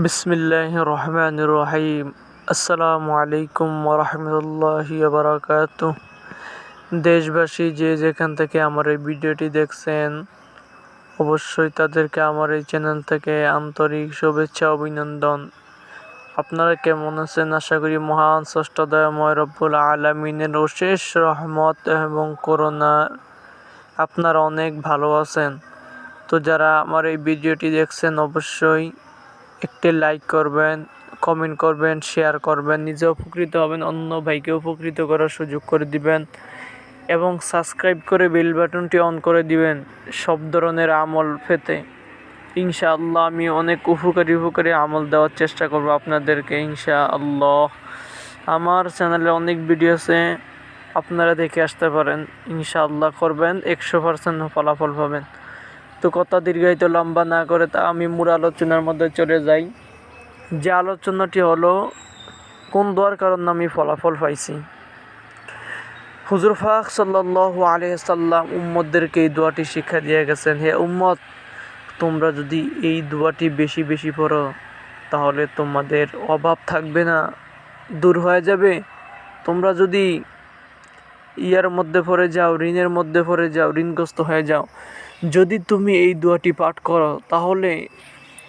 বিসমিল্লাহির রহমানির রহিম। আসসালামু আলাইকুম ওয়া রাহমাতুল্লাহি ওয়া বারাকাতুহু। দেশবাসী যে যেখান থেকে আমার এই ভিডিওটি দেখছেন, অবশ্যই তাদেরকে আমার এই চ্যানেল থেকে আন্তরিক শুভেচ্ছা অভিনন্দন। আপনারা কেমন আছেন? আশা করি মহান স্রষ্টা দয়াময় রব্বুল আলামিনের অশেষ রহমত এবং করুণা আপনারা অনেক ভালো আছেন। তো যারা আমার এই ভিডিওটি দেখছেন, অবশ্যই একটি লাইক করবেন, কমেন্ট করবেন, শেয়ার করবেন, নিজে উপকৃত হবেন, অন্য ভাইকে উপকৃত করার সুযোগ করে দিবেন এবং সাবস্ক্রাইব করে বেল বাটনটি অন করে দিবেন সব ধরনের আমল পেতে। ইনশাআল্লাহ আমি অনেক উপকারী আমল দেওয়ার চেষ্টা করব আপনাদেরকে ইনশাআল্লাহ। আমার চ্যানেলে অনেক ভিডিও আছে, আপনারা দেখে আসতে পারেন। ইনশাআল্লাহ করবেন, 100% ফলাফল পাবেন। তো কথা দীর্ঘায়িত লম্বা না করে তা আমি মূল আলোচনার মধ্যে চলে যাই। যে আলোচনাটি হলো, কোন দোয়ার কারণে আমি ফলাফল পাইছি। হুজুর পাক সাল্লাল্লাহু আলাইহি সাল্লাম উম্মতদেরকে এই দোয়াটি শিক্ষা দিয়ে গেছেন, হে উম্মত, তোমরা যদি এই দোয়াটি বেশি বেশি পড়ো তাহলে তোমাদের অভাব থাকবে না, দূর হয়ে যাবে। তোমরা যদি ইয়ার মধ্যে পড়ে যাও, ঋণের মধ্যে পড়ে যাও, ঋণগ্রস্ত হয়ে যাও, যদি তুমি এই দোয়াটি পাঠ করো তাহলে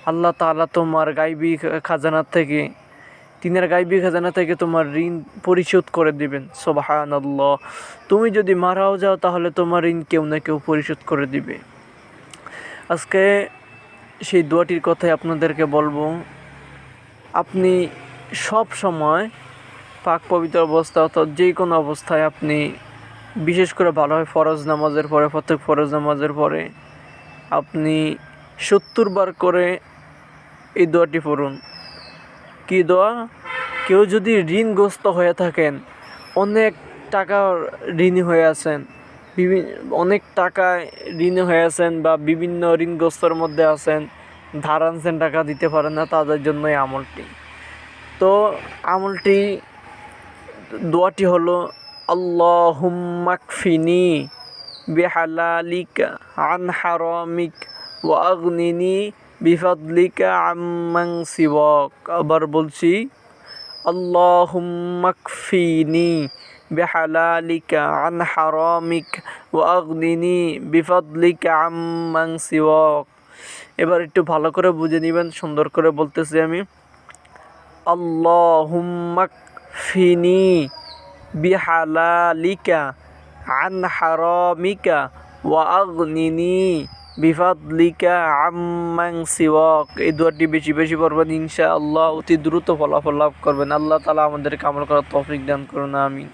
আল্লাহ তাআলা তোমার গায়বী খাজানা থেকে, তিনের গায়বী খাজানা থেকে তোমার ঋণ পরিশোধ করে দিবেন। সুবহানাল্লাহ। তুমি যদি মারাও যাও তাহলে তোমার ঋণ কেউ না কেউ পরিশোধ করে দিবে। আজকে সেই দোয়াটির কথাই আপনাদেরকে বলবো। আপনি সব সময় পাক পবিত্র অবস্থা অর্থাৎ যে কোনো অবস্থায় আপনি, বিশেষ করে ভালো হয় ফরজ নামাজের পরে, প্রত্যেক ফরজ নামাজের পরে আপনি 70 বার করে এই দোয়াটি পড়ুন। কি দোয়া? কেউ যদি ঋণগ্রস্ত হয়ে থাকেন, অনেক টাকা ঋণী হয়ে আছেন, অনেক টাকা ঋণী হয়ে আছেন বা বিভিন্ন ঋণগ্রস্তর মধ্যে আছেন, ধার আনছেন, টাকা দিতে পারেন না, তাদের জন্য এই আমলটি। তো আমলটি, দোয়াটি হলো, আল্লাহুম্মা কফিনি বিহালালিকা আন হারামিক ওয়া আগনিনি বিফাদলিকা আম্মান সিওয়াক। আবার বলছি, আল্লাহুম্মা কফিনি বিহালালিকা আন হারামিক ওয়া আগনিনি বিফাদলিকা আম্মান সিওয়াক। এবার একটু ভালো করে বুঝে নেবেন, সুন্দর করে বলতেছি আমি। আল্লাহুম্মা কফিনি বিহালালিকা আন হারামিকা ওয়া আগনিনি বিফাদলিকা আম্মান সিওয়াক। এই দোয়াটি বেশি বেশি পড়বেন, ইনশাআল্লাহ অতি দ্রুত ফলাফল লাভ করবেন। আল্লাহ তাআলা আমাদেরকে আমল করার তৌফিক দান করুন, আমিন।